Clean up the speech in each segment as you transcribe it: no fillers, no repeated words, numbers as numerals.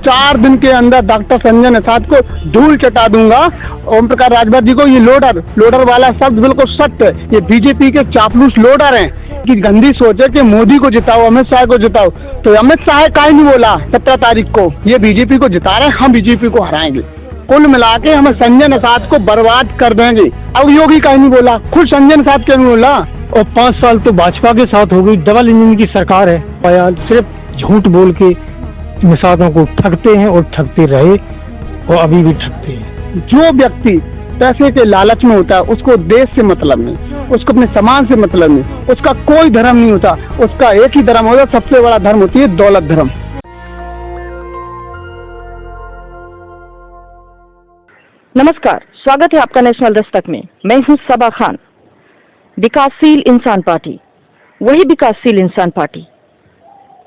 4 दिन के अंदर डॉक्टर संजय निषाद को धूल चटा दूंगा। ओम प्रकाश राजभर जी को ये लोडर वाला शब्द बिल्कुल सत्य है। ये बीजेपी के चापलूस लोडर हैं कि गंदी सोच है कि मोदी को जिताओ, अमित शाह को जिताओ। तो अमित शाह काहे नहीं बोला 17 तारीख को ये बीजेपी को जिता रहे हैं, हम बीजेपी को हराएंगे। कुल मिला के हम संजय निषाद को बर्बाद कर देंगे। अब योगी काहे नहीं बोला, खुद संजय निषाद क्यों नहीं बोला? और 5 साल तो भाजपा के साथ हो गई, डबल इंजन की सरकार है। सिर्फ झूठ बोल के निषादों को ठगते हैं और ठगते रहे और अभी भी ठगते हैं। जो व्यक्ति पैसे के लालच में होता है उसको देश से मतलब नहीं, उसको अपने समाज से मतलब नहीं, उसका कोई धर्म नहीं होता। उसका एक ही धर्म होता, सबसे बड़ा धर्म होती है दौलत धर्म। नमस्कार, स्वागत है आपका नेशनल दस्तक में। मैं हूं सबा खान। विकासशील इंसान पार्टी, वही विकासशील इंसान पार्टी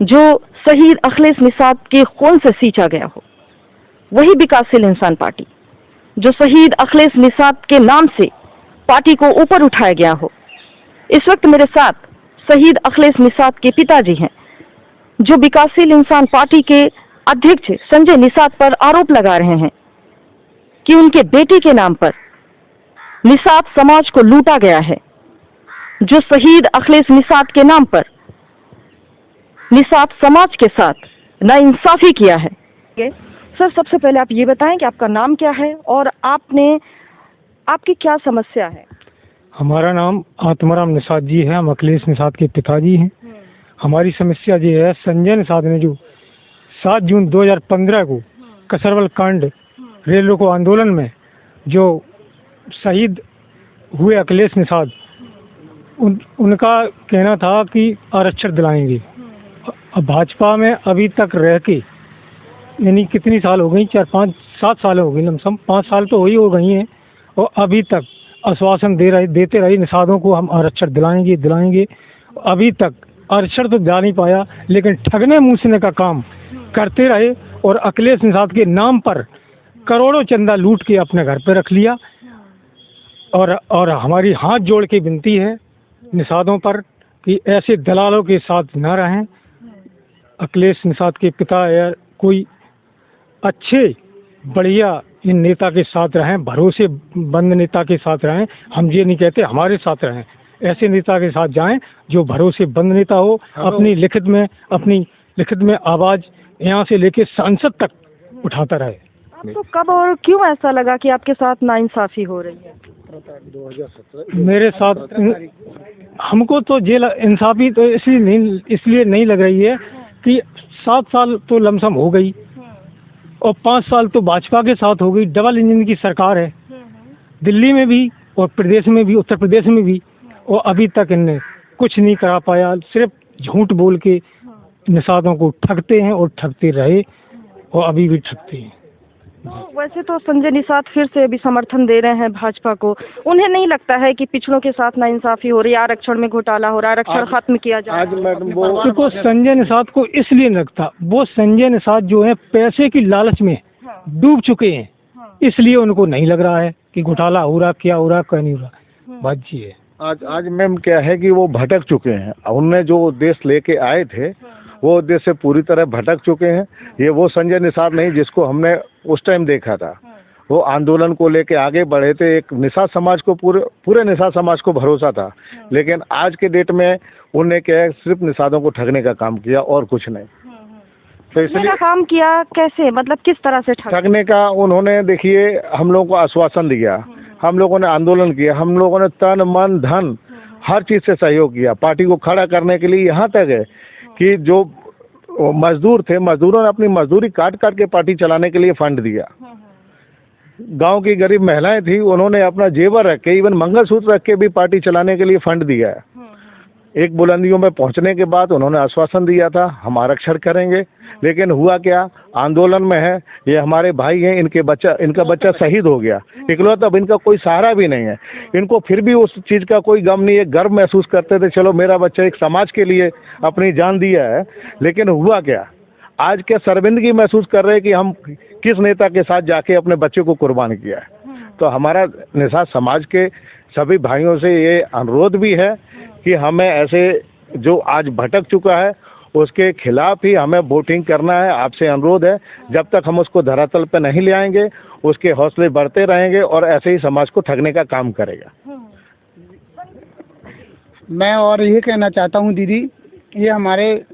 जो शहीद अखिलेश निषाद के खून से सींचा गया हो, वही विकासशील इंसान पार्टी जो शहीद अखिलेश निषाद के नाम से पार्टी को ऊपर उठाया गया हो। इस वक्त मेरे साथ शहीद अखिलेश निषाद के पिताजी हैं, जो विकासशील इंसान पार्टी के अध्यक्ष संजय निषाद पर आरोप लगा रहे हैं कि उनके बेटे के नाम पर निषाद समाज को लूटा गया है, जो शहीद अखिलेश निषाद के नाम पर निषाद समाज के साथ नाइंसाफी किया है। सर, सबसे पहले आप ये बताएं कि आपका नाम क्या है और आपकी क्या समस्या है? हमारा नाम आत्माराम निषाद जी है, हम अखिलेश निषाद के पिताजी हैं। हमारी समस्या ये है, संजय निषाद ने जो 7 जून 2015 को कसरवल कांड रेल रोको आंदोलन में जो शहीद हुए अखिलेश निषाद, उनका कहना था कि आरक्षण दिलाएंगे। अब भाजपा में अभी तक रह के, यानी कितनी साल हो गई, 4, 5, 7 साल हो गई, लमसम 5 साल तो ही हो गई हैं, और अभी तक आश्वासन देते रहे निषादों को हम आरक्षण दिलाएंगे। अभी तक आरक्षण तो दिला नहीं पाया, लेकिन ठगने मूसने का काम करते रहे और अखिलेश निषाद के नाम पर करोड़ों चंदा लूट के अपने घर पे रख लिया। और हमारी हाथ जोड़ के विनती है निषादों पर कि ऐसे दलालों के साथ न रहें। अखिलेश निषाद के पिता या कोई अच्छे बढ़िया इन नेता के साथ रहें, भरोसेमंद नेता के साथ रहें। हम ये नहीं कहते हमारे साथ रहें, ऐसे नेता के साथ जाएं जो भरोसेमंद नेता हो। अपनी लिखित में आवाज़ यहाँ से लेके सांसद तक उठाता रहे। आपको कब और क्यों ऐसा लगा कि आपके साथ नाइंसाफी हो रही है? 2017 मेरे साथ हमको तो जेल इंसाफी तो इसलिए नहीं लग रही है कि 7 साल तो लमसम हो गई और 5 साल तो भाजपा के साथ हो गई। डबल इंजन की सरकार है, दिल्ली में भी और प्रदेश में भी, उत्तर प्रदेश में भी, और अभी तक इनने कुछ नहीं करा पाया। सिर्फ झूठ बोल के निषादों को ठगते हैं और ठगते रहे और अभी भी ठगते हैं। तो वैसे तो संजय निषाद फिर से अभी समर्थन दे रहे हैं भाजपा को। उन्हें नहीं लगता है कि पिछड़ों के साथ नाइंसाफी हो रही है, आरक्षण में घोटाला हो रहा है, आरक्षण खत्म किया जाए? देखो, संजय निषाद को इसलिए लगता, वो संजय निषाद जो है पैसे की लालच में डूब चुके हैं, इसलिए उनको नहीं लग रहा है कि घोटाला हो रहा, क्या हो रहा, क्या नहीं हो रहा। बात जी है आज मैम क्या है कि वो भटक चुके हैं। उनने जो उद्देश्य लेके आए थे वो उद्देश्य से पूरी तरह भटक चुके हैं। ये वो संजय निषाद नहीं जिसको हमने उस टाइम देखा था। वो आंदोलन को लेके आगे बढ़े थे। एक निषाद समाज को, पूरे निषाद समाज को भरोसा था, लेकिन आज के डेट में उन्होंने क्या है, सिर्फ निषादों को ठगने का काम किया और कुछ नहीं। तो इसलिए काम किया कैसे, मतलब किस तरह से ठगने का? उन्होंने देखिए हम लोगों को आश्वासन दिया, हम लोगों ने आंदोलन किया, हम लोगों ने तन मन धन हर चीज़ से सहयोग किया पार्टी को खड़ा करने के लिए। यहाँ तक है कि जो मजदूर थे, मजदूरों ने अपनी मजदूरी काट के पार्टी चलाने के लिए फंड दिया। गांव की गरीब महिलाएं थी, उन्होंने अपना जेवर रख के, इवन मंगलसूत्र रख के भी पार्टी चलाने के लिए फंड दिया है। एक बुलंदियों में पहुंचने के बाद उन्होंने आश्वासन दिया था हम आरक्षण करेंगे, लेकिन हुआ क्या? आंदोलन में है, ये हमारे भाई हैं, इनका बच्चा शहीद हो गया इकलौता। अब इनका कोई सहारा भी नहीं है। इनको फिर भी उस चीज़ का कोई गम नहीं है, गर्व महसूस करते थे, चलो मेरा बच्चा एक समाज के लिए अपनी जान दिया है। लेकिन हुआ क्या? आज क्या शर्मिंदगी महसूस कर रहे हैं कि हम किस नेता के साथ जाके अपने बच्चे को कुर्बान किया है। तो हमारा निषाद समाज के सभी भाइयों से ये अनुरोध भी है कि हमें ऐसे जो आज भटक चुका है उसके खिलाफ ही हमें वोटिंग करना है। आपसे अनुरोध है, जब तक हम उसको धरातल पर नहीं ले आएंगे उसके हौसले बढ़ते रहेंगे और ऐसे ही समाज को ठगने का काम करेगा। मैं और ये कहना चाहता हूँ दीदी, ये हमारे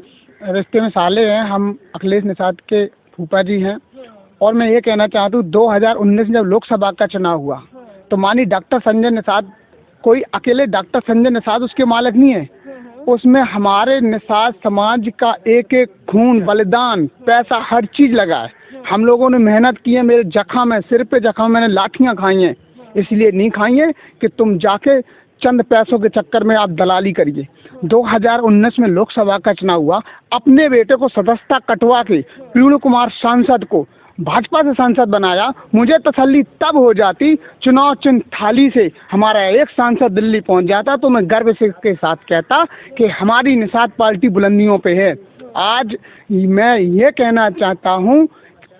रिश्ते में साले हैं, हम अखिलेश निषाद के फूफा जी हैं। और मैं ये कहना चाहता हूँ 2019 में जब लोकसभा का चुनाव हुआ तो माननीय डॉक्टर संजय निषाद, कोई अकेले डॉक्टर संजय निषाद उसके मालिक नहीं है, उसमें हमारे निषाद समाज का एक एक खून, बलिदान, पैसा, हर चीज़ लगा है। हम लोगों ने मेहनत की है। मेरे जख्म है, सिर पे जख्म, मैंने लाठियाँ खाई हैं, इसलिए नहीं खाई हैं कि तुम जाके चंद पैसों के चक्कर में आप दलाली करिए। 2019 में लोकसभा का चुनाव हुआ, अपने बेटे को सदस्यता कटवा के पीयूष कुमार सांसद को भाजपा से सांसद बनाया। मुझे तसल्ली तब हो जाती चुनाव चिन्ह थाली से हमारा एक सांसद दिल्ली पहुंच जाता तो मैं गर्व से के साथ कहता कि हमारी निषाद पार्टी बुलंदियों पे है। आज मैं ये कहना चाहता हूँ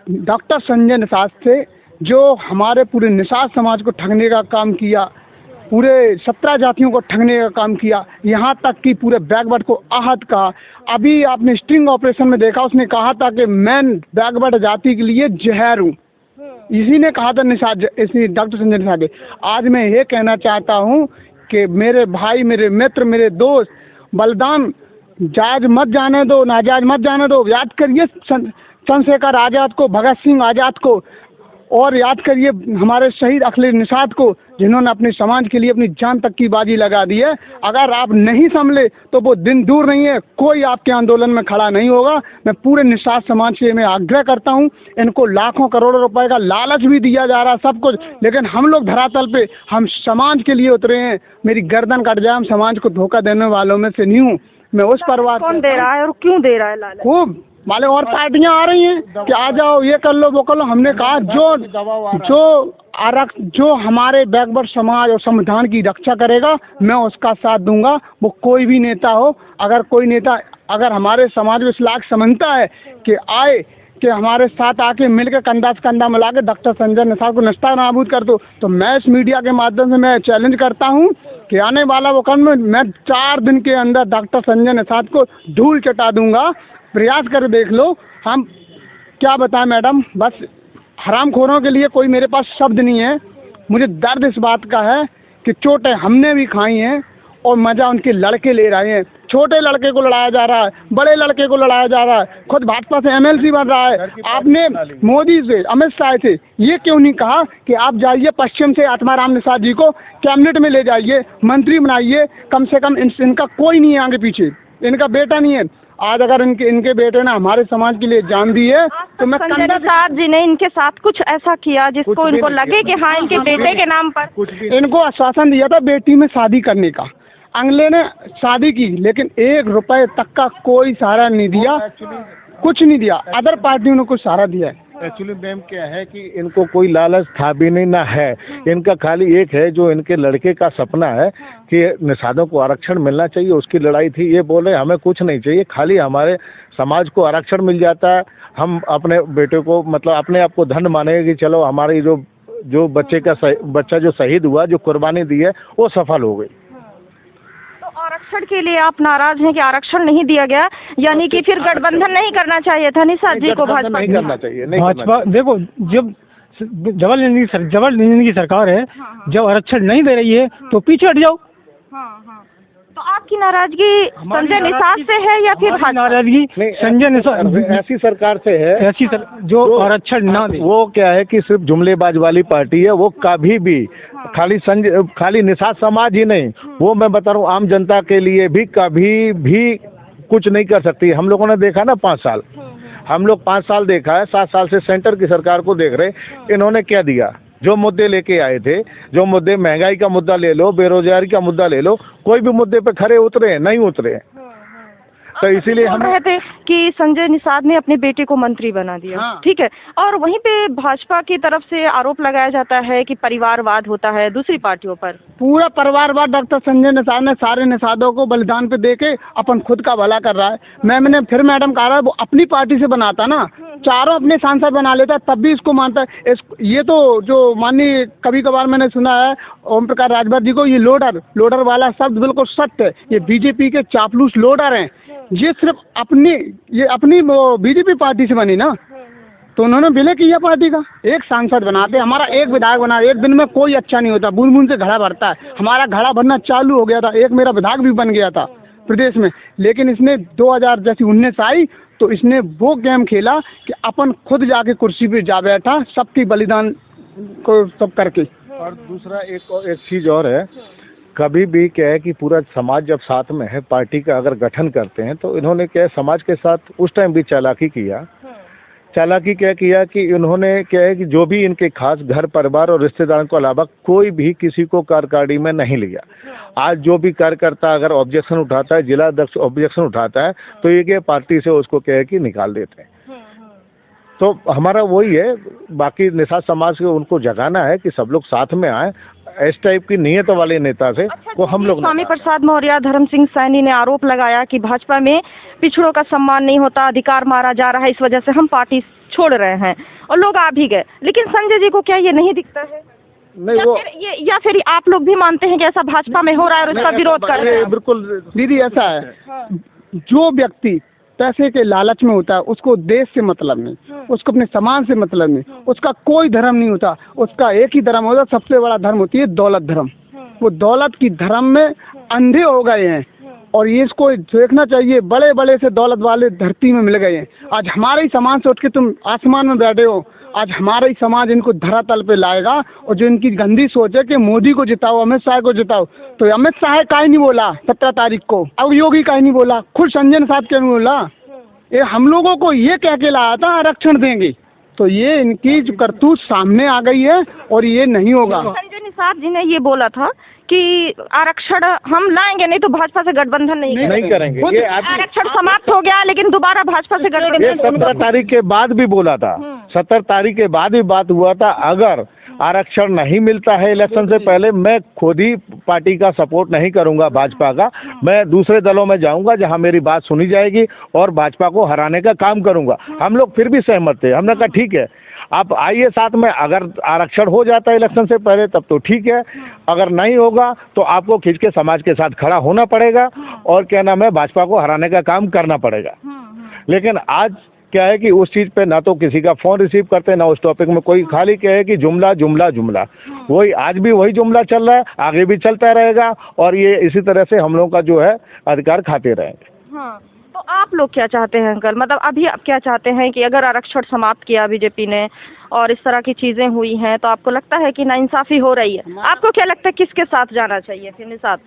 डॉक्टर संजय निषाद से, जो हमारे पूरे निषाद समाज को ठगने का काम किया, पूरे 17 जातियों को ठगने का काम किया, यहाँ तक कि पूरे बैकवर्ड को आहत कहा। अभी आपने स्ट्रिंग ऑपरेशन में देखा, उसने कहा था कि मैं बैकवर्ड जाति के लिए जहर हूँ, इसी ने कहा था निषाद, इसी डॉक्टर संजय निषाद। आज मैं ये कहना चाहता हूँ कि मेरे भाई, मेरे मित्र, मेरे दोस्त, बलिदान जायज मत जाने दो, नाजायज मत जाने दो। याद करिए चंद्रशेखर आज़ाद को, भगत सिंह आज़ाद को, और याद करिए हमारे शहीद अखिलेश निषाद को, जिन्होंने अपने समाज के लिए अपनी जान तक की बाजी लगा दी है। अगर आप नहीं संभले तो वो दिन दूर नहीं है, कोई आपके आंदोलन में खड़ा नहीं होगा। मैं पूरे निषाद समाज से मैं आग्रह करता हूँ, इनको लाखों करोड़ों रुपए का लालच भी दिया जा रहा है, सब कुछ, लेकिन हम लोग धरातल पे हम समाज के लिए उतरे हैं। मेरी गर्दन कट जाए, हम समाज को धोखा देने वालों में से नहीं हूँ। मैं उस परिवार, कौन दे रहा है और क्यों दे रहा है लालच? खूब माले और पार्टियां आ रही हैं कि आ जाओ, ये कर लो, वो कर लो। हमने कहा जो हमारे बैकवर्ड समाज और संविधान की रक्षा करेगा मैं उसका साथ दूंगा, वो कोई भी नेता हो। अगर कोई नेता अगर हमारे समाज में इस लाख समझता है कि आए कि हमारे साथ आके मिलकर कंधा से कंधा मिला के डॉक्टर संजय निषाद को नस्ता नाबूद कर दो, तो मैं इस मीडिया के माध्यम से मैं चैलेंज करता हूं कि आने वाला वो कल में मैं 4 दिन के अंदर डॉक्टर संजय निषाद को धूल चटा दूंगा। प्रयास कर देख लो। हम क्या बताएं मैडम, बस हरामखोरों के लिए कोई मेरे पास शब्द नहीं है। मुझे दर्द इस बात का है कि चोटें हमने भी खाई हैं और मज़ा उनके लड़के ले रहे हैं। छोटे लड़के को लड़ाया जा रहा है, बड़े लड़के को लड़ाया जा रहा है, खुद भाजपा से MLC बन रहा है। आपने मोदी से, अमित शाह से ये क्यों नहीं कहा कि आप जाइए पश्चिम से आत्माराम निषाद जी को कैबिनेट में ले जाइए, मंत्री बनाइए, कम से कम इनका कोई नहीं है आगे पीछे, इनका बेटा नहीं है। आज अगर इनके बेटे ने हमारे समाज के लिए जान दी है तो मैं संजय निषाद जी ने इनके साथ कुछ ऐसा किया जिसको इनको लगे कि हाँ इनके बेटे के नाम पर इनको आश्वासन दिया था बेटी में शादी करने का। अगले ने शादी की लेकिन 1 रुपए तक का कोई सहारा नहीं दिया, कुछ नहीं दिया। अदर पार्टियों ने कुछ सहारा दिया है। एक्चुअली मैम क्या है कि इनको कोई लालच था भी नहीं, ना है। इनका खाली एक है, जो इनके लड़के का सपना है कि निषादों को आरक्षण मिलना चाहिए, उसकी लड़ाई थी। ये बोले हमें कुछ नहीं चाहिए, खाली हमारे समाज को आरक्षण मिल जाता है, हम अपने बेटे को मतलब अपने आप को धन्य मानेंगे कि चलो हमारी जो बच्चा जो शहीद हुआ, जो कुर्बानी दी है, वो सफल हो गई। आरक्षण के लिए आप नाराज हैं कि आरक्षण नहीं दिया गया, यानी कि फिर गठबंधन नहीं करना चाहिए था निषाद जी को? भाजपा नहीं करना चाहिए। भाजपा देखो, जब जबरदस्ती की सरकार है, जब आरक्षण नहीं दे रही है तो पीछे हट जाओ। तो आपकी नाराजगी संजय निषाद से है या फिर नाराजगी संजय निषाद ऐसी सरकार से है, ऐसी जो आरक्षण ना दे? वो क्या है कि सिर्फ जुमलेबाज वाली पार्टी है। वो कभी भी खाली निषाद समाज ही नहीं, वो मैं बता रहा हूँ आम जनता के लिए भी कभी भी कुछ नहीं कर सकती। हम लोगों ने देखा ना 5 साल, हम लोग 5 साल देखा है, 7 साल से सेंटर की सरकार को देख रहे। इन्होंने क्या दिया? जो मुद्दे लेके आए थे, जो मुद्दे, महंगाई का मुद्दा ले लो, बेरोजगारी का मुद्दा ले लो, कोई भी मुद्दे पे खरे उतरे? नहीं उतरे। तो इसीलिए हम कहते कि संजय निषाद ने अपने बेटे को मंत्री बना दिया। हाँ। ठीक है, और वहीं पे भाजपा की तरफ से आरोप लगाया जाता है कि परिवारवाद होता है दूसरी पार्टियों पर। पूरा परिवारवाद डॉक्टर संजय निषाद ने सारे निषादों को बलिदान पे देके अपन खुद का भला कर रहा है। मैंने फिर मैडम कहा है, वो अपनी पार्टी से बनाता ना, चारों अपने सांसद बना लेता, तब भी इसको मानता है। ये तो जो माननीय कभी कभार मैंने सुना है ओम प्रकाश राजभर जी को, ये लोडर वाला शब्द बिल्कुल सत्य है। ये बीजेपी के चापलूस लोडर हैं। ये सिर्फ ये अपनी बीजेपी पार्टी से बनी ना, तो उन्होंने विलय किया पार्टी का। एक सांसद बनाते, हमारा एक विधायक बना, एक दिन में कोई अच्छा नहीं होता, बूंद बूंद से घड़ा भरता है। हमारा घड़ा भरना चालू हो गया था, एक मेरा विधायक भी बन गया था प्रदेश में, लेकिन इसने 2000 जैसी 19 आई तो इसने वो गेम खेला कि अपन खुद जाके कुर्सी पे जा बैठा, सबकी बलिदान को सब करके। और दूसरा एक चीज़ और है, कभी भी क्या है कि पूरा समाज जब साथ में है, पार्टी का अगर गठन करते हैं, तो इन्होंने क्या है समाज के साथ उस टाइम भी चालाकी किया। चालाकी क्या किया कि इन्होंने क्या है कि जो भी इनके खास घर परिवार और रिश्तेदारों के अलावा कोई भी किसी को कार्यकारिणी में नहीं लिया। आज जो भी कार्यकर्ता अगर ऑब्जेक्शन उठाता है, जिला अध्यक्ष ऑब्जेक्शन उठाता है, तो ये क्या पार्टी से उसको क्या है कि निकाल देते हैं। तो हमारा वही है, बाकी निषाद समाज को उनको जगाना है कि सब लोग साथ में आए। इस टाइप की नीयत वाले नेता से को हम लोग स्वामी प्रसाद मौर्य, धर्म सिंह सैनी ने आरोप लगाया कि भाजपा में पिछड़ों का सम्मान नहीं होता, अधिकार मारा जा रहा है, इस वजह से हम पार्टी छोड़ रहे हैं, और लोग आ भी गए। लेकिन संजय जी को क्या ये नहीं दिखता है? नहीं, या फिर आप लोग भी मानते हैं कि ऐसा भाजपा में हो रहा है और उसका विरोध कर रहे हैं? बिल्कुल दीदी, ऐसा है, जो व्यक्ति पैसे के लालच में होता है उसको देश से मतलब नहीं, उसको अपने समाज से मतलब नहीं, उसका कोई धर्म नहीं होता, उसका एक ही धर्म होता, सबसे बड़ा धर्म होती है दौलत धर्म। वो दौलत की धर्म में अंधे हो गए हैं, और ये इसको देखना चाहिए। बड़े बड़े से दौलत वाले धरती में मिल गए हैं। आज हमारे ही समाज से उठ के तुम आसमान में बैठे हो, आज हमारा ही समाज इनको धरातल पे लाएगा। और जो इनकी गंदी सोच है कि मोदी को जिताओ, अमित शाह को जिताओ, तो अमित शाह का ही नहीं बोला 17 तारीख को, अब योगी का ही नहीं बोला, खुद संजय निषाद के नहीं बोला। ये हम लोगों को ये कह के लाया था आरक्षण देंगे, तो ये इनकी जो करतूत सामने आ गई है, और ये नहीं होगा। संजय निषाद जी ने ये बोला था कि आरक्षण हम लाएंगे, नहीं तो भाजपा से गठबंधन नहीं करेंगे। ये आरक्षण समाप्त हो गया, लेकिन दोबारा भाजपा से गठबंधन 17 तारीख के बाद भी बोला था, 17 तारीख के बाद भी बात हुआ था, अगर आरक्षण नहीं मिलता है इलेक्शन से पहले, मैं खुद ही पार्टी का सपोर्ट नहीं करूंगा भाजपा का, मैं दूसरे दलों में जाऊंगा जहां मेरी बात सुनी जाएगी और भाजपा को हराने का काम करूंगा। हम लोग फिर भी सहमत थे, हमने कहा ठीक है आप आइए साथ में, अगर आरक्षण हो जाता है इलेक्शन से पहले तब तो ठीक है, अगर नहीं होगा तो आपको खींच के समाज के साथ खड़ा होना पड़ेगा और क्या नाम है भाजपा को हराने का काम करना पड़ेगा। लेकिन आज क्या है कि उस चीज़ पे ना तो किसी का फ़ोन रिसीव करते, ना उस टॉपिक में कोई, खाली क्या है कि जुमला जुमला जुमला, वही आज भी वही जुमला चल रहा है, आगे भी चलता रहेगा, और ये इसी तरह से हम लोगों का जो है अधिकार खाते रहेंगे। हाँ, तो आप लोग क्या चाहते हैं अंकल? मतलब अभी आप क्या चाहते हैं कि अगर आरक्षण समाप्त किया बीजेपी ने और इस तरह की चीज़ें हुई हैं, तो आपको लगता है कि नाइंसाफ़ी हो रही है? आपको क्या लगता है किसके साथ जाना चाहिए फिर निषाद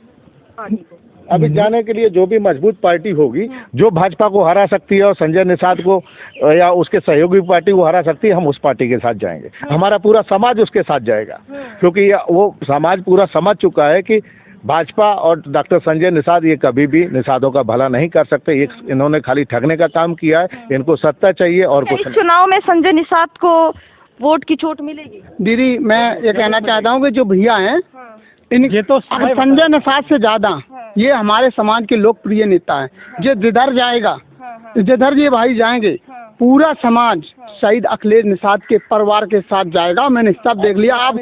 पार्टी को? अभी जाने के लिए जो भी मजबूत पार्टी होगी, जो भाजपा को हरा सकती है और संजय निषाद को या उसके सहयोगी पार्टी को हरा सकती है, हम उस पार्टी के साथ जाएंगे। हमारा पूरा समाज उसके साथ जाएगा, क्योंकि वो समाज पूरा समझ चुका है कि भाजपा और डॉक्टर संजय निषाद ये कभी भी निषादों का भला नहीं कर सकते। ये इन्होंने खाली ठगने का काम किया है, इनको सत्ता चाहिए और कुछ नहीं। चुनाव में संजय निषाद को वोट की चोट मिलेगी? दीदी, मैं ये कहना चाहता हूँ कि जो भैया हैं, ये तो संजय निषाद से ज्यादा ये हमारे समाज के लोकप्रिय नेता हैं। जो जिधर जाएगा, जिधर ये भाई जाएंगे, पूरा समाज शहीद अखिलेश निषाद के परिवार के साथ जाएगा। मैंने सब देख लिया। आप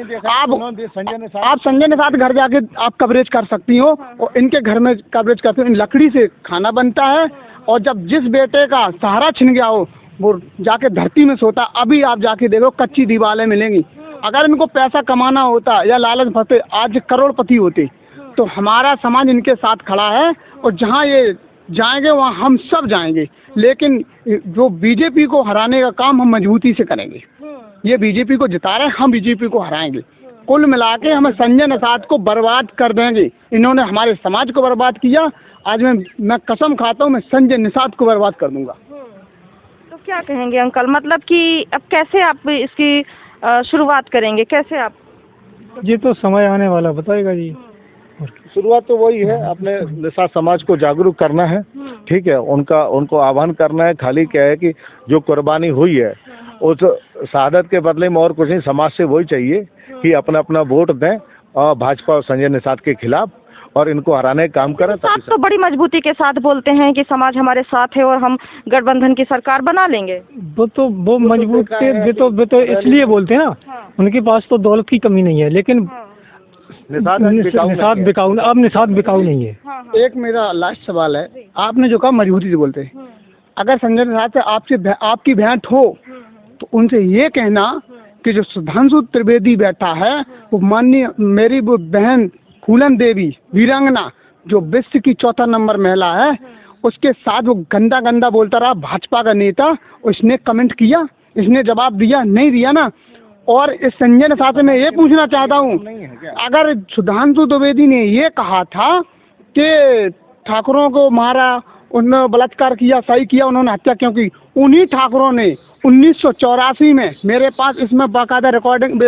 संजय निषाद घर जाके आप कवरेज कर सकती हो, और इनके घर में कवरेज करते हो। इन लकड़ी से खाना बनता है, और जब जिस बेटे का सहारा छिन गया हो वो जाके धरती में सोता। अभी आप जाके देखो, कच्ची दीवारें मिलेंगी। अगर इनको पैसा कमाना होता या लालच भरते, आज करोड़पति होते। तो हमारा समाज इनके साथ खड़ा है, और जहाँ ये जाएंगे वहाँ हम सब जाएंगे। लेकिन जो बीजेपी को हराने का काम हम मजबूती से करेंगे। ये बीजेपी को जिता रहे हैं, हम बीजेपी को हराएंगे। कुल मिला के हम संजय निषाद को बर्बाद कर देंगे। इन्होंने हमारे समाज को बर्बाद किया, आज मैं कसम खाता हूँ मैं संजय निषाद को बर्बाद कर दूंगा। तो क्या कहेंगे अंकल, मतलब कि अब कैसे आप इसकी शुरुआत करेंगे, कैसे आप? ये तो समय आने वाला बताएगा जी। शुरुआत तो वही है, अपने निषाद समाज को जागरूक करना है, ठीक है, उनको आह्वान करना है। खाली क्या है कि जो कुर्बानी हुई है उस शहादत के बदले में और कुछ नहीं, समाज से वही चाहिए कि अपना अपना वोट दें और भाजपा और संजय निषाद के खिलाफ, और इनको हराने का काम करें। तो बड़ी मजबूती के साथ बोलते हैं कि समाज हमारे साथ है और हम गठबंधन की सरकार बना लेंगे। वो मजबूत वे तो इसलिए बोलते हैं ना, उनके पास तो दौलत की कमी नहीं है, लेकिन निषाद बिकाऊ, अब निषाद बिकाऊ नहीं है। एक मेरा लास्ट सवाल है, आपने जो कहा मजबूती से बोलते, अगर संजय निषाद से आपकी भेंट हो तो उनसे ये कहना कि जो सुधांशु त्रिवेदी बैठा है वो माननीय मेरी वो बहन फूलन देवी वीरांगना जो विश्व की 4 नंबर महिला है उसके साथ वो गंदा गंदा बोलता रहा भाजपा का नेता, उसने कमेंट किया, इसने जवाब दिया नहीं दिया ना। और इस संजय निषाद से मैं ये पूछना चाहता हूँ, अगर सुधांशु त्रिवेदी ने ये कहा था कि ठाकुरों को मारा, उन्होंने बलात्कार किया, सही किया, उन्होंने हत्या क्यों की, उन्हीं ठाकुरों ने 1984 में मेरे पास इसमें बाकायदा रिकॉर्डिंग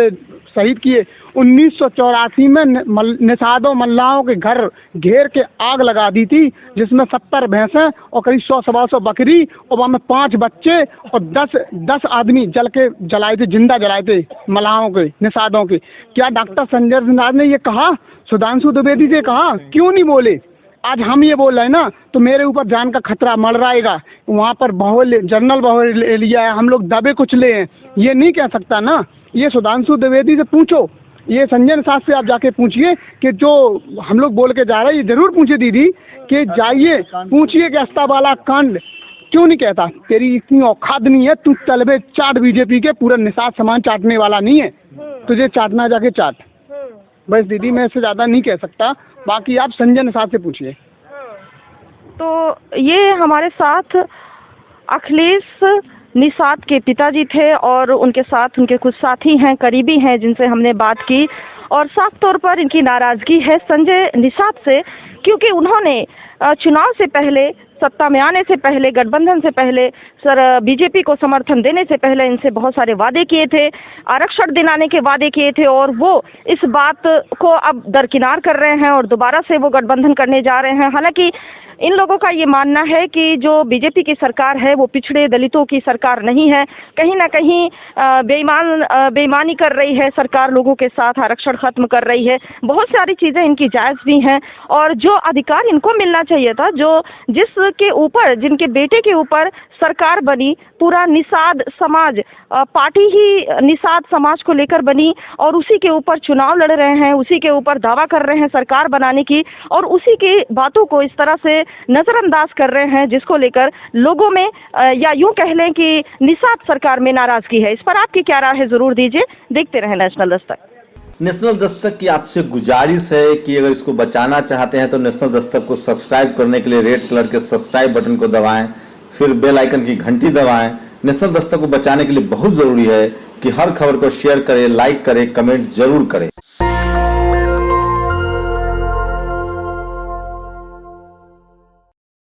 शहीद किए, 1984 में निषादों मल्लाहों के घर घेर के आग लगा दी थी जिसमें 70 भैंसें और करीब 100-125 बकरी और वहाँ में 5 बच्चे और 10 आदमी जल के जलाए थे, जिंदा जलाए थे मल्लाहों के, निषादों के। क्या डॉक्टर संजय निषाद ने ये कहा, सुधांशु त्रिवेदी से कहा, क्यों नहीं बोले? आज हम ये बोल रहे हैं ना तो मेरे ऊपर जान का खतरा मंडराएगा। वहाँ पर जनरल बहल ले लिया है, हम लोग दबे कुचले हैं, ये नहीं कह सकता ना। ये सुधांशु त्रिवेदी से पूछो, ये संजय निषाद से आप जाके पूछिए कि जो हम लोग बोल के जा रहे हैं, ये जरूर पूछिए दीदी कि जाइए पूछिए कि अस्तावाला कांड क्यों नहीं कहता, तेरी इतनी औकात नहीं है, तू तलबे चाट बीजेपी के, पूरा निषाद सामान चाटने वाला नहीं है, तुझे चाटना जाके चाट। बस दीदी मैं इससे ज़्यादा नहीं कह सकता, बाकी आप संजय निषाद से पूछिए। तो ये हमारे साथ अखिलेश निषाद के पिताजी थे और उनके साथ उनके कुछ साथी हैं, करीबी हैं, जिनसे हमने बात की और साफ तौर पर इनकी नाराज़गी है संजय निषाद से, क्योंकि उन्होंने चुनाव से पहले, सत्ता में आने से पहले, गठबंधन से पहले, बीजेपी को समर्थन देने से पहले इनसे बहुत सारे वादे किए थे, आरक्षण दिलाने के वादे किए थे और वो इस बात को अब दरकिनार कर रहे हैं और दोबारा से वो गठबंधन करने जा रहे हैं। हालांकि इन लोगों का ये मानना है कि जो बीजेपी की सरकार है वो पिछड़े दलितों की सरकार नहीं है, कहीं ना कहीं बेईमानी कर रही है सरकार, लोगों के साथ आरक्षण खत्म कर रही है, बहुत सारी चीज़ें इनकी जायज़ भी हैं और जो अधिकार इनको मिलना चाहिए था, जो जिसके ऊपर, जिनके बेटे के ऊपर सरकार बनी, पूरा निषाद समाज, पार्टी ही निषाद समाज को लेकर बनी और उसी के यूपर चुनाव लड़ रहे हैं, उसी के ऊपर दावा कर रहे हैं सरकार बनाने की और उसी की बातों को इस तरह से नज़रअंदाज कर रहे हैं जिसको लेकर लोगों में या यूं कह लें कि निषाद सरकार में नाराजगी है। इस पर आपकी क्या राय है, जरूर दीजिए। देखते रहें नेशनल दस्तक। नेशनल दस्तक की आपसे गुजारिश है कि अगर इसको बचाना चाहते हैं तो नेशनल दस्तक को सब्सक्राइब करने के लिए रेड कलर के सब्सक्राइब बटन को दबाएं, फिर बेल आइकन की घंटी दबाएं। नेशनल दस्तक को बचाने के लिए बहुत जरूरी है कि हर खबर को शेयर करें, लाइक करें, कमेंट जरूर करें।